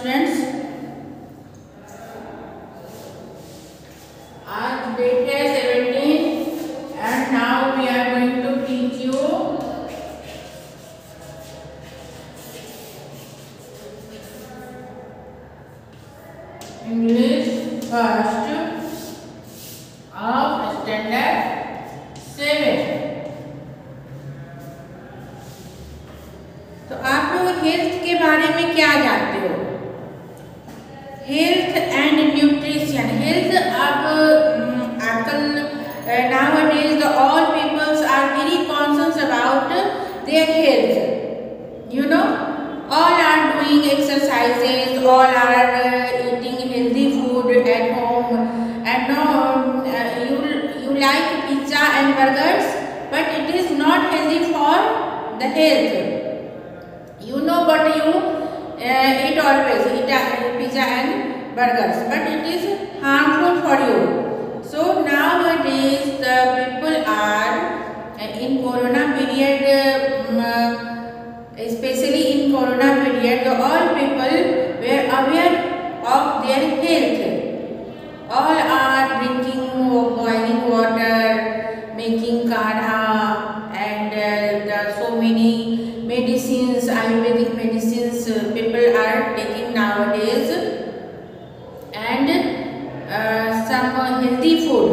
students, आज date है 17 and now we are going to teach you English first of standard 7। तो आप लोग हेल्थ के बारे में क्या जानते हो? Health and nutrition. हेल्थ अब आजकल nowadays the all peoples are very conscious about their health, you know, all are doing exercises, all are eating healthy food at home, and now you like pizza and burgers, but it is not healthy for the health, you know, but you eat always eat pizza and burgers, but it is harmful for you. So nowadays the people are in corona period, especially in corona period, all people were aware of their health. All are drinking boiling water, making kadha, and so many medicines, Ayurvedic medicines people are taking nowadays, and some healthy food,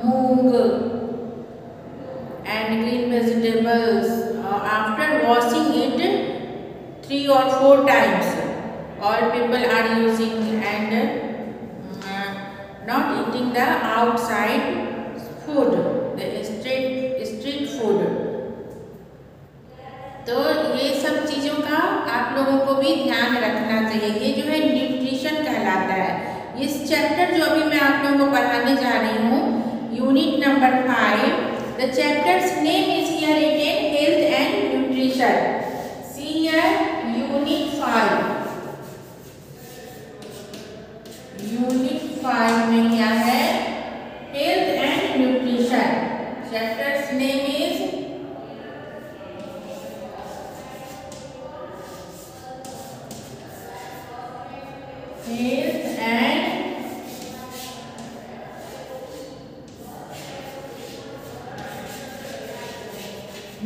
moong and green vegetables, after washing it 3 or 4 times, all people are using, and not eating the outside food, the street food। तो ये सब चीज़ों का आप लोगों को भी ध्यान रखना चाहिए। ये जो है न्यूट्रिशन कहलाता है। इस चैप्टर जो अभी मैं आप लोगों को पढ़ाने जा रही हूँ, unit number 5, the chapters name is here written health and nutrition. See here unit 5। Unit 5 में क्या है? Health and nutrition. Chapters name is health and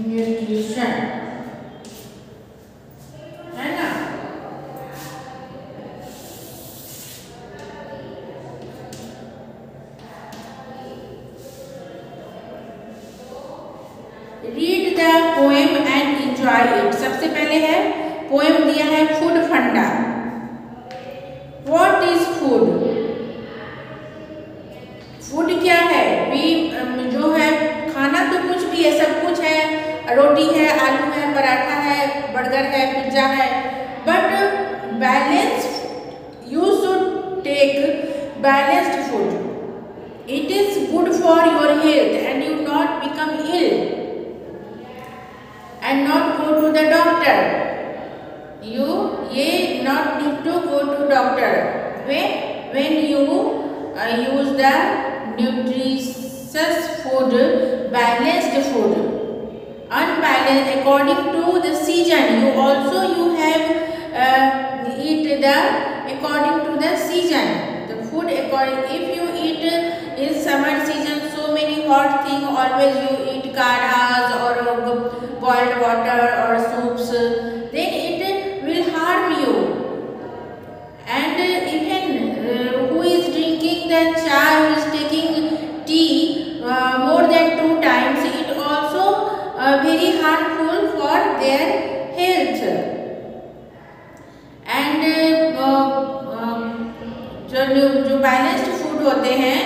nutrition, है ना? Read the poem and enjoy it। सबसे पहले है पोएम दिया है फूड फंडा। What is food? फूड क्या है? जो है खाना तो कुछ भी है, सब कुछ है, रोटी है, आलू है, पराठा है, बर्गर है, पिज्जा है, but balance, you should take balanced food. It is good for your health and you not become ill and not go to the doctor. ये not need to go to doctor when you use the nutritious food, balanced food, unbalanced according to the season. You have eat the according to the season. The food according, if you eat in summer season so many hot thing, always you eat kadhas or boiled water or soups, then it will harm you. And even who is drinking the chai, who is taking tea more than 2 times, it also very harmful for their health. And जो balanced food होते हैं,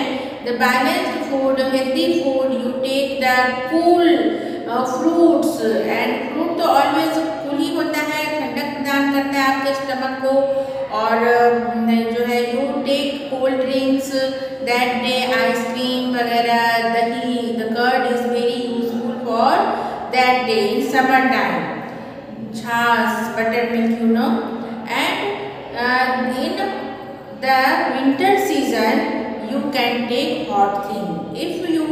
the balanced food, healthy food, you take the cool fruits, and fruit तो always cool ही होता है, ठंडक प्रदान करता है आपके स्टमक को। और जो है you take cold drinks that day, ice cream वगैरह, dahi, the curd is very useful for that day in summer time, chhachh, buttermilk, you know. And in the winter season you can take hot thing. If you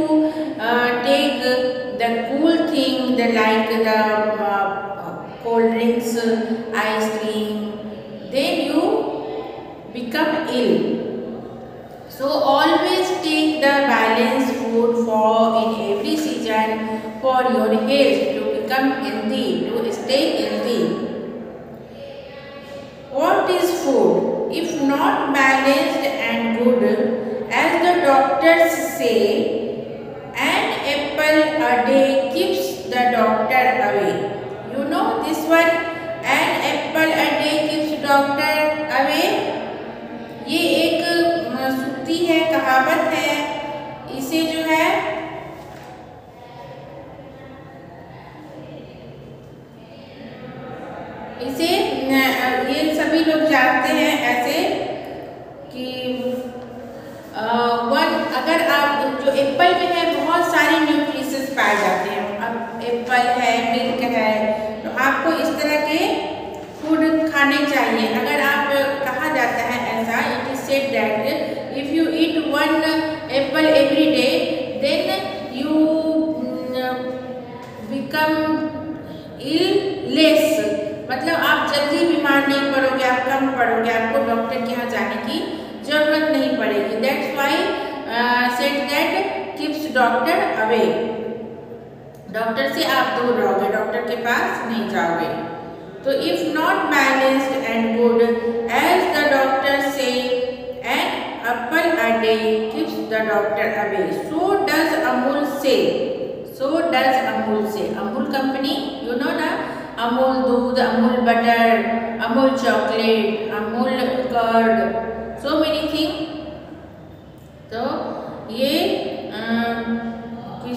take the cool thing, the like the cold drinks, ice cream, then you become ill. So always take the balanced food for in every season for your health to become healthy, to stay healthy. What is food? If not balanced and good, as the doctors say, an apple a day keeps the doctor away. You know this one, an apple a day keeps doctor away. ये एक सूक्ति है, कहावत है। इसे जो है इसे ये सभी लोग जानते हैं ऐसे कि अगर आप जो एप्पल में है बहुत सारे न्यूट्रिशंस पाए जाते हैं। अब एप्पल है, मिल्क है, तो आपको इस तरह के फूड खाने चाहिए। अगर आप कहा जाता है ऐसा, it is said that if you eat one apple every day then you become ill less, मतलब आप जल्दी बीमार नहीं पड़ोगे, आप कम पड़ोगे, आपको डॉक्टर के यहाँ जाने की जरूरत नहीं पड़ेगी। That's why said that keeps doctor away, doctor से आप दूर रहोगे, डॉक्टर के पास नहीं जाओगे। तो if not balanced and good as the doctor says an apple a day keeps the doctor away, so does Amul say, so does Amul से। Amul company, you know ना, अमूल दूध, Amul butter, Amul chocolate, Amul curd, so many things. तो ये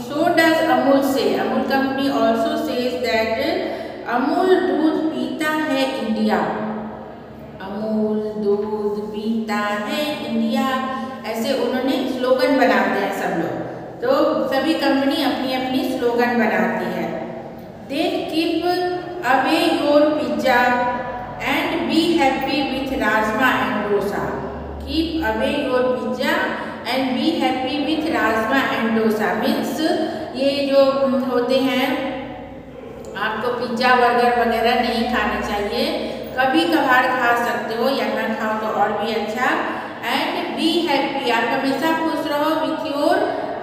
so does Amul से, Amul company also says that Amul दूध पीता है India, Amul दूध पीता है इंडिया, ऐसे उन्होंने स्लोगन बनाते हैं सब लोग। तो सभी कंपनी अपनी अपनी स्लोगन बनाती है। Then keep away your pizza and be happy with rajma and dosa. Keep away your pizza and be happy with rajma and dosa. Means ये जो होते हैं, आपको पिज्जा बर्गर वगैरह नहीं खाने चाहिए, कभी कभार खा सकते हो या ना खाओ तो और भी अच्छा। एंड बी हैप्पी, आप हमेशा खुश रहो with your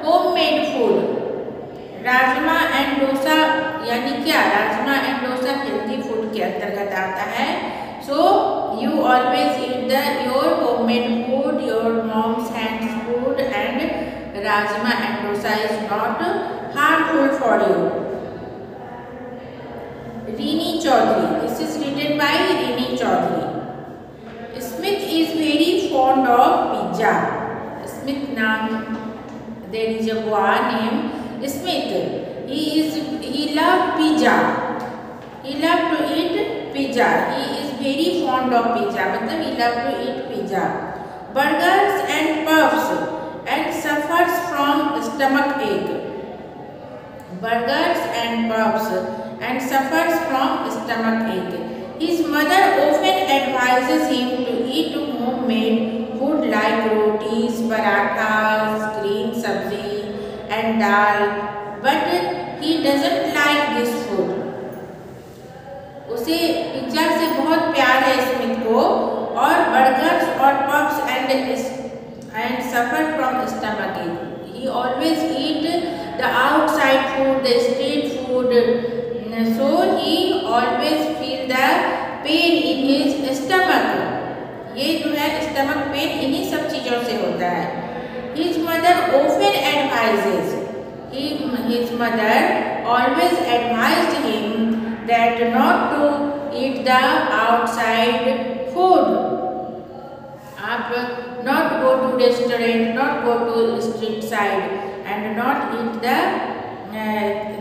homemade food. Rajma and dosa यानी क्या? Rajma and dosa healthy food के अंतर्गत आता है। So you always eat your homemade food, your mom's hands food, and rajma and dosa is not harmful for you. Rini Chaudhary, this is written by Rini Chaudhary. Smith is very fond of pizza. Smith नाम, there is a boy name Smith. He loved pizza. He loved to eat pizza. He is very fond of pizza. मतलब he loved to eat pizza. Burgers and puffs and suffers from stomach ache. Burgers and puffs and suffers from stomach ache. His mother often advises him to eat homemade food like rotis, parathas, green sabzi and dal, but he doesn't like this food. उसे pizza से बहुत प्यार है Smith को, और burgers और puffs and suffer from stomach ache. He always eat the outside food, the street food, so he always feel the pain in his stomach. ये जो है स्टमक पेन इन्हीं सब चीजों से होता है। His mother often advises, his mother always advised him that not to eat the outside food. आप not go to restaurant, not go to street side and not eat the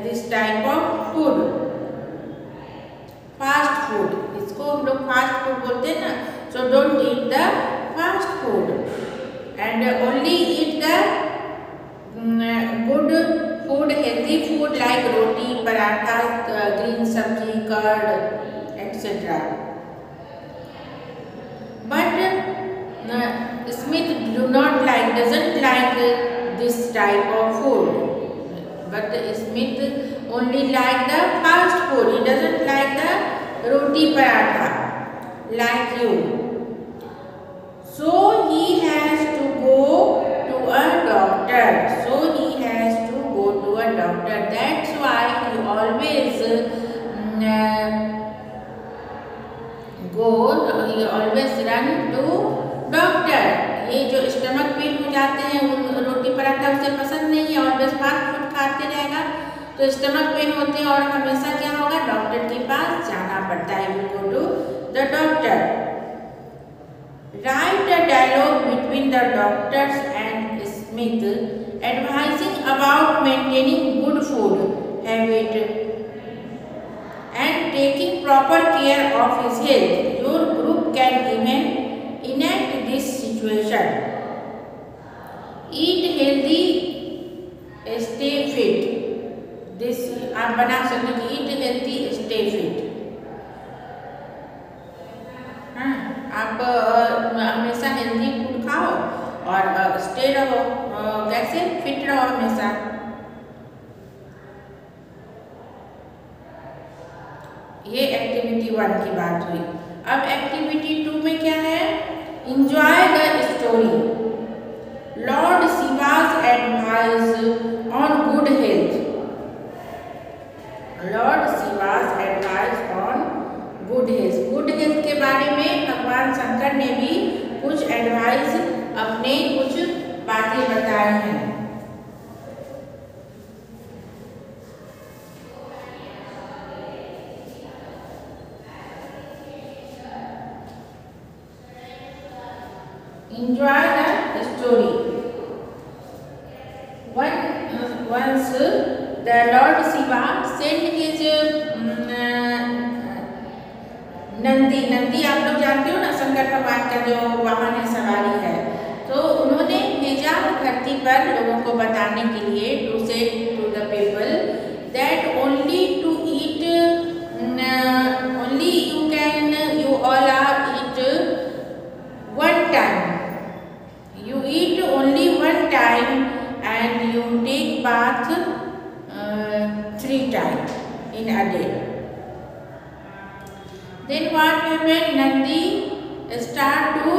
this type of food. Fast food, इसको हम लोग fast food बोलते हैं ना, so don't eat the fast food. And only eat the good food, healthy food like roti, paratha, green sabji, curd, etc. But Smith doesn't like this type of food. But Smith only like the fast food. He doesn't like the roti paratha like you. So he has to go to a doctor. So he has to go to a doctor. That's why he always run to doctor. ये जो stomach pain हो जाते हैं, रोटी पराठा उसे पसंद नहीं है, always fast food खाते रहेगा तो स्टमक पेन होते हैं और हमेशा क्या होगा, डॉक्टर के पास जाना पड़ता है. You go to the doctor. Write a dialogue between the doctors and Smith advising about maintaining good food habit and taking proper care of his health. Your group can even enact this situation. Eat healthy, stay fit. This आप बना सकते हैं. Eat healthy, stay fit. आप हमेशा healthy food खाओ और stay रहो, कैसे फिट रहो हमेशा. ये एक्टिविटी 1 की बात हुई. अब एक्टिविटी 2 में क्या है, enjoy the story. Lord Shiva's advice on good health. Lord Shiva's advice on good health. Good health के बारे में भगवान शंकर ने भी कुछ एडवाइस, अपने कुछ बातें बताए हैं. Enjoy the story. Once the Lord Shiva sent his Nandi आप लोग जानते हो ना, शंकर भगवान का जो वाहन है, सवारी है, तो उन्होंने भेजा धरती पर लोगों को बताने के लिए, to say to the people that only to eat, only you all are eat 1 time. You eat only 1 time and you take bath 3 times in a day. Then what happened? Nandi start to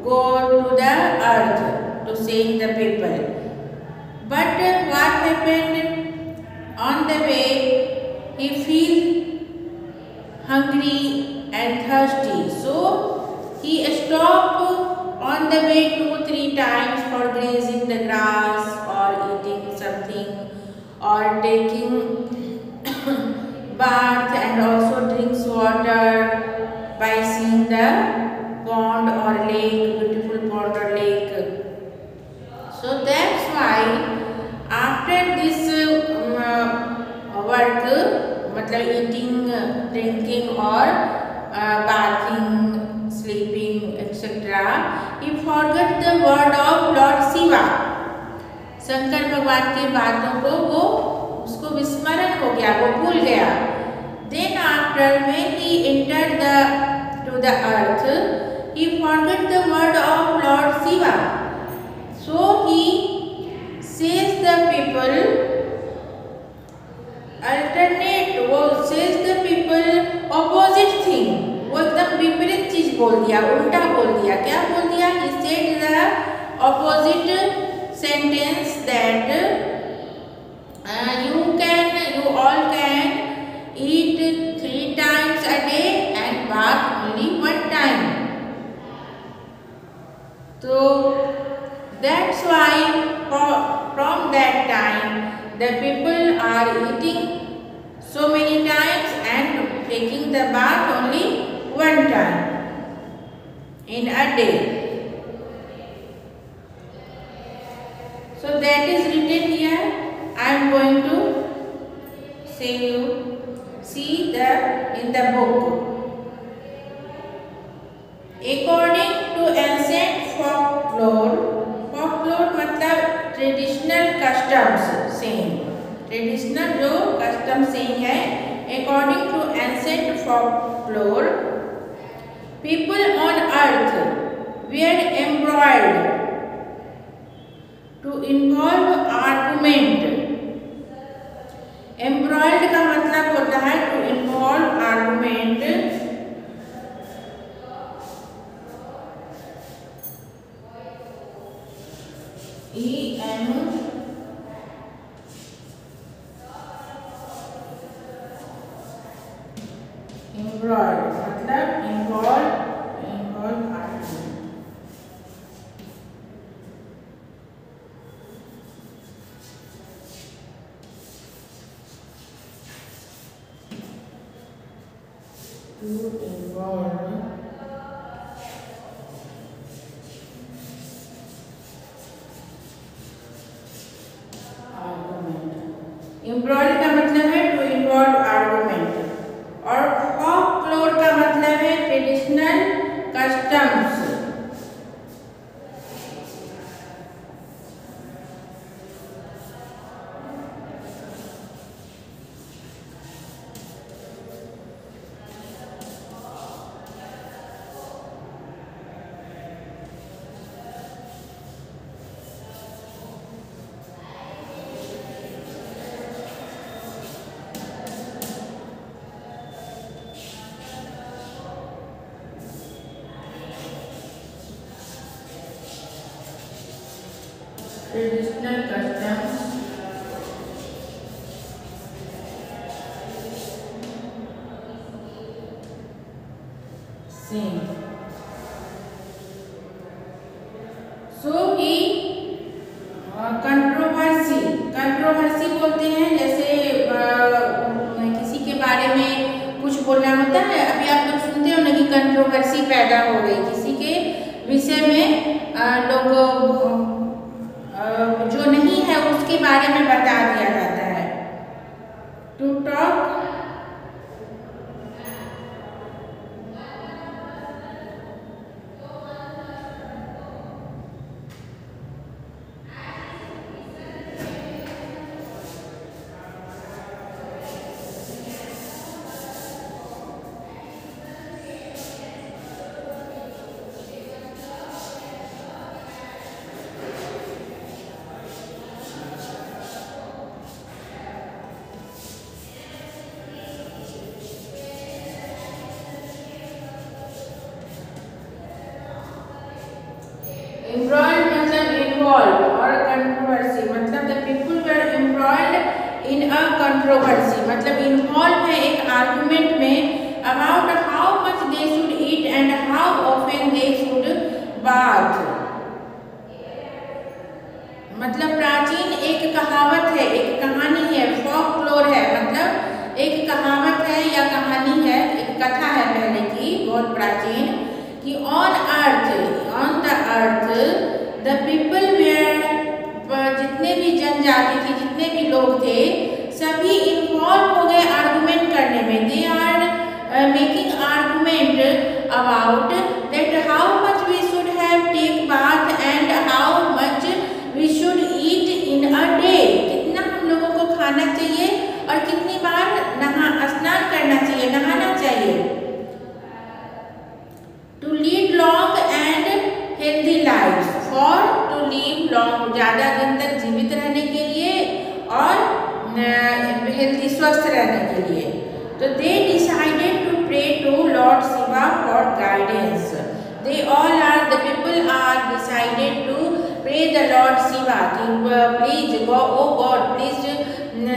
go to the earth to save the people. But what happened? On the way he feel hungry and thirsty. So he stopped on the way 2-3 times for grazing the grass or eating something or taking bath, and also drinks water by seeing the pond or lake, beautiful pond or lake. So that's why after this work, मतलब eating, drinking or bathing, sleeping, etc., he forgot the word of Lord Shiva. Shankar भगवान की बातों को वो उसको विस्मरण हो गया, वो भूल गया. Then after when he entered to the earth, he forgot the word of Lord Shiva. So he says the people alternate, वो says the people opposite thing. वो एकदम विपरीत चीज बोल दिया, उल्टा बोल दिया. क्या बोल दिया? He said the opposite sentence that you all can eat 3 times a day and bath only 1 time. So that's why from that time the people are eating so many times and taking the bath only 1 time in a day. So that is written here. I am going to say you see in the book. According to ancient folklore मतलब traditional customs saying, traditional जो custom saying है, according to ancient folklore, people on earth were embroiled to involve argument. Embroiled का मतलब होता है to involve argument EM embroiled मतलब involve argument. To involve एम्ब्रॉयड का मतलब है टू इन्वॉल्व आर्गुमेंट और फॉकलोर का मतलब है traditional customs. Traditional customs same. So कि कंट्रोवर्सी बोलते हैं जैसे किसी के बारे में कुछ बोलना होता है। अभी आप लोग सुनते हो ना कि कंट्रोवर्सी पैदा हो गई, किसी के विषय में लोग जो नहीं है उसके बारे में बता दिया जाता है। टू टॉक एम्ब्रॉयड मतलब इन्वॉल्व और कंट्रोवर्सी मतलब द पीपल वर एम्ब्रॉयड इन अ कंट्रोवर्सी मतलब इन्वॉल्व है एक आर्गुमेंट में about how much they should eat and how often they should bath. मतलब प्राचीन एक कहावत है, एक कहानी है, फॉकलोर है मतलब एक कहावत है या कहानी है, एक कथा है पहले की बहुत प्राचीन कि on the earth the people were जितने भी जनजाति थी, जितने भी लोग थे सभी इन्वॉल्व हो गए आर्गुमेंट करने में। They are making argument about that how much we should have take bath and how much we should eat in a day. कितना हम लोगों को खाना चाहिए और कितनी बार स्नान करना चाहिए, नहाना चाहिए। To lead long and healthy life for to live long ज़्यादा दिन तक जीवित रहने के लिए और हेल्दी स्वस्थ रहने के लिए। तो they decided to pray to lord Shiva for guidance. They all are the people are decided to pray the lord Shiva कि please oh god please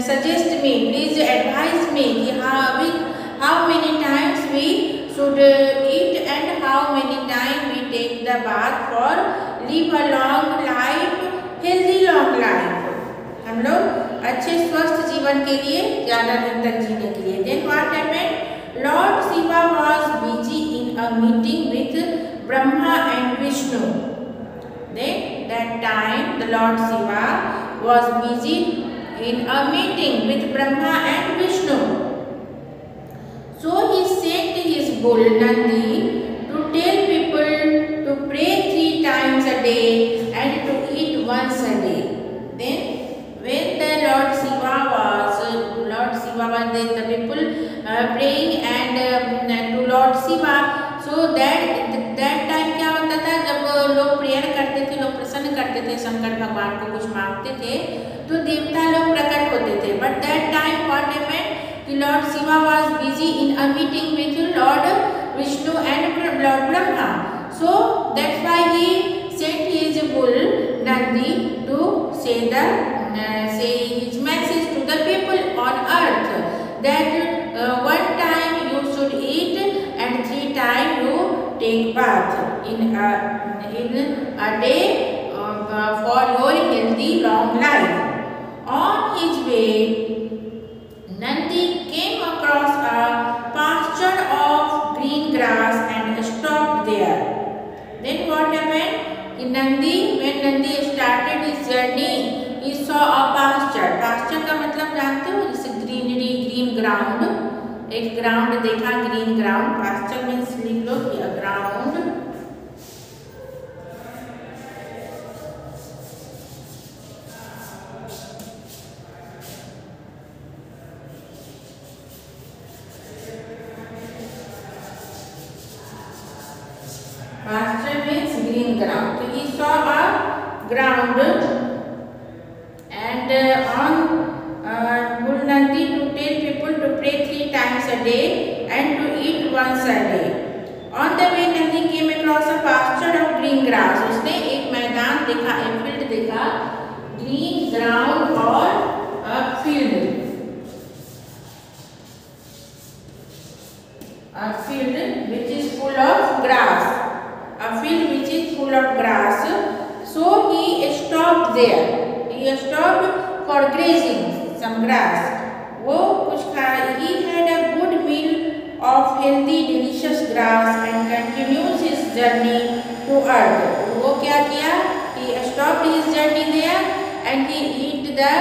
suggest me, please advise me कि how many times we should eat and how many time we take the bath for live a long life, healthy long life। हम लोग अच्छे स्वस्थ जीवन के लिए ज़्यादा दिन तक जीने के लिए। Then what happened? Lord Shiva was busy in a meeting with Brahma and Vishnu। Then that time the Lord Shiva was busy in a meeting with Brahma and Vishnu। So he sent his bull Nandi to tell people to pray 3 times a day and to eat once a day। Then when the Lord Shiva was then the people praying and to Lord Shiva, so that time क्या होता था जब लोग prayer करते थे, लोग प्रसन्न करते थे, शंकर भगवान को कुछ मांगते थे तो देवता लोग प्रकट होते थे। But that time what happened? The Lord Shiva was busy in a meeting with Lord Vishnu and Lord Brahma. So that's why he sent his bull Nandi to the saying his message to the people on earth that one time you should eat and 3 times you take bath in a day for your healthy long life. On his way, Nandi came across a pasture of green grass and stopped there. Then what happened? When Nandi started his journey, he saw a pasture. Pasture का मतलब जानते हो, जैसे greenery, green ground, एक ground देखा, green ground. Pasture means लिख लो कि ground. Pasture means green ground. So he saw a ground and told Nandi to tell people to pray 3 times a day and to eat once a day. On the way Nandi came across a pasture of green grass. उसने एक मैदान देखा, एक field देखा, green ground और a field which is full of grass. A field which is full of grass. So he stopped there. He stopped for grazing some grass. वो कुछ खा. He had a good meal of healthy, delicious grass and continues his journey to earth. वो क्या किया? He stopped his journey there and he eat the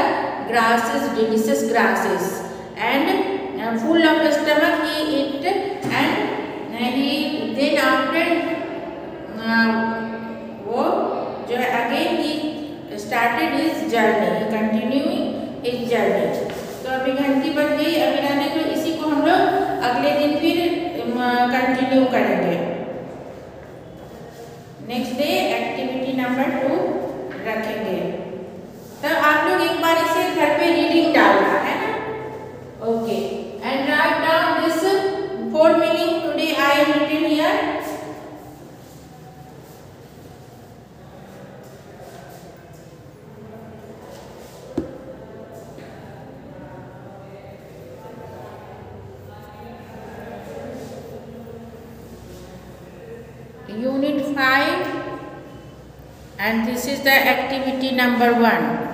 grasses, delicious grasses, and full of stomach he eat, and he then after वो जो है again he started his journey, continuing his journey. तो अभी घंटी बज गई. अभी रहने को इसी को हम लोग अगले दिन फिर कंटिन्यू करेंगे. नेक्स्ट डे एक्टिविटी नंबर 2 रखेंगे. तो आप लोग एक बार इसे घर पे रीडिंग डालना है ना. Okay. And write down this 4 meaning today I am written here. Unit 5 and this is the activity number 1.